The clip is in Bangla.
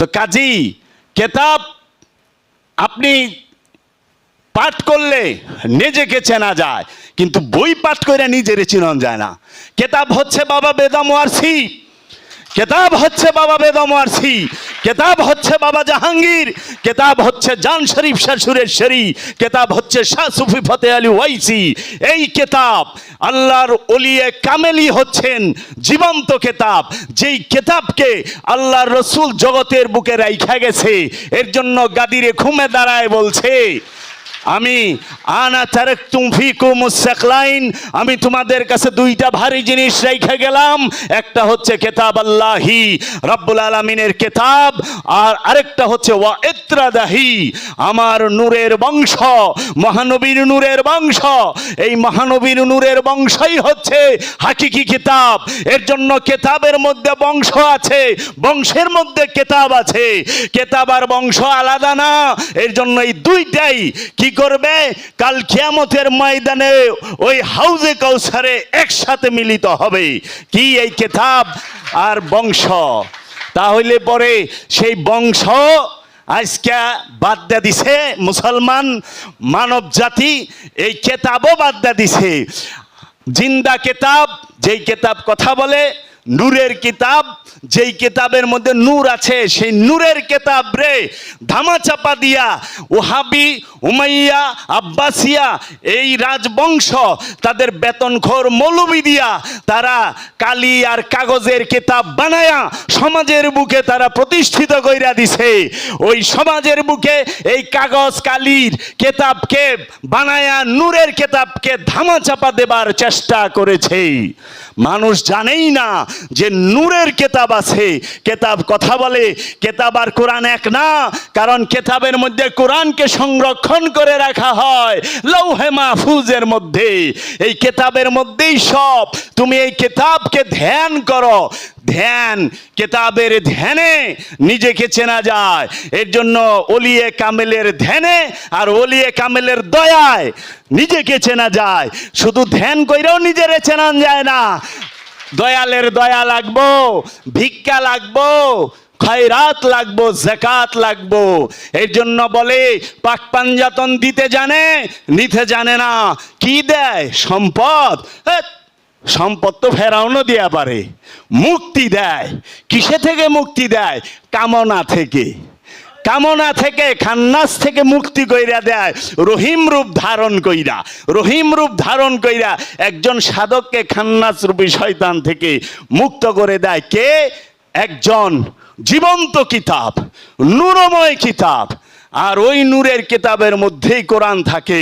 তো কাজী কেতাব আপনি পাঠ করলে নিজেকে চেনা যায়, কিন্তু বই পাঠ করে নিজের চেনা যায় না। কেতাব হচ্ছে বাবা বেদম ওয়ারসি, কেতাব হচ্ছে বাবা বেদম ওয়ারসি, কেতাব হচ্ছে বাবা জাহাঙ্গীর, কেতাব হচ্ছে জান শরীফ শাহ সুরেশ্বরী, কেতাব হচ্ছে শাহ সুফি ফতে আলী ওয়াইসি। এই কেতাব আল্লাহর ওলিয়ে কামেলি হচ্ছেন জীবন্ত কেতাব, যেই কেতাবকে আল্লাহর রসুল জগতের বুকে রাইখা গেছে। এর জন্য গাদিরে ঘুমে দাঁড়ায় বলছে, আমি আনা তারাকতুম ফিকুমুস সাকলাইন, আমি তোমাদের কাছে দুইটা ভারী জিনিস রেখে গেলাম। একটা হচ্ছে কেতাব আল্লাহি রব্বুল আলামিনের কেতাব, আর আরেকটা হচ্ছে ওয়া ইত্রাদাহি, আমার নূরের বংশ, মহানবীর নূরের বংশ। এই মহানবীর নূরের বংশই হচ্ছে হাকিকি কিতাব। এর জন্য কেতাবের মধ্যে বংশ আছে, বংশের মধ্যে কেতাব আছে। কেতাব আর বংশ আলাদা না। এর জন্য এই দুইটাই কি করবে, কাল কিয়ামতের ময়দানে ওই হাউজে কাউসারে একসাথে মিলিত হবে। কি এই কেতাব আর বংশ। তাহলে পরে সেই বংশ আজকে বাদ দিয়ে দিছে মুসলমান মানব জাতি, এই কেতাবও বাদ দিয়ে দিছে। জিন্দা কেতাব, যেই কেতাব কথা বলে, নূরের কিতাব, যেই কিতাবের মধ্যে নূর আছে, সেই নূরের কিতাব রে ধামাচাপা দিয়া ওহাবি, উমাইয়া, আব্বাসিয়া এই রাজবংশ তাদের বেতনখোর মৌলবি দিয়া তারা কালি আর কাগজের কিতাব বানায়া সমাজের বুকে তারা প্রতিষ্ঠিত কইরা দিছে। ওই সমাজের বুকে এই কাগজ কালির কিতাবকে বানায়া নূরের কিতাবকে ধামাচাপা দেবার চেষ্টা করেছে। মানুষ জানেই না যে নূরের কেতাব আছে। কেতাব কথা বলে, কেতাব আর কোরআন এক না। কারণ কেতাবের মধ্যে কোরআনকে সংরক্ষণ করে রাখা হয় লৌহে মাহফুজের মধ্যে। এই কেতাবের মধ্যেই সব। তুমি এই কেতাবকে ধ্যান করো, ধ্যান, কেতাবের ধ্যানে নিজেকে চেনা যায়। এর জন্য ওলিয়ে কামেলের ধ্যানে আর ওলিয়ে কামেলের দয়ায় নিজেকে চেনা যায়। শুধু ধ্যান কইরাও নিজেরে চেনা যায় না। দয়ালের দয়া লাগবো, ভিক্ষা লাগবো, খয়রাত লাগবো, যাকাত লাগবো। এর জন্য বলে পাক পাঞ্জাতন দিতে জানে, নিতে জানে না। কি দেয়? সম্পদ। সম্পদ তো ফেরাউনও দেয়া পারে। মুক্তি দেয়। কিসে থেকে মুক্তি দেয়? কামনা থেকে। কামনা থেকে, খান্নাস থেকে মুক্তি কইরা দেয় রহিম রূপ ধারণ কইরা। রহিম রূপ ধারণ কইরা একজন সাধককে খান্নাস রূপী শয়তান থেকে মুক্ত করে দেয় কে? একজন জীবন্ত কিতাব, নূরময় কিতাব। আর ওই নূরের কিতাবের মধ্যেই কোরআন থাকে।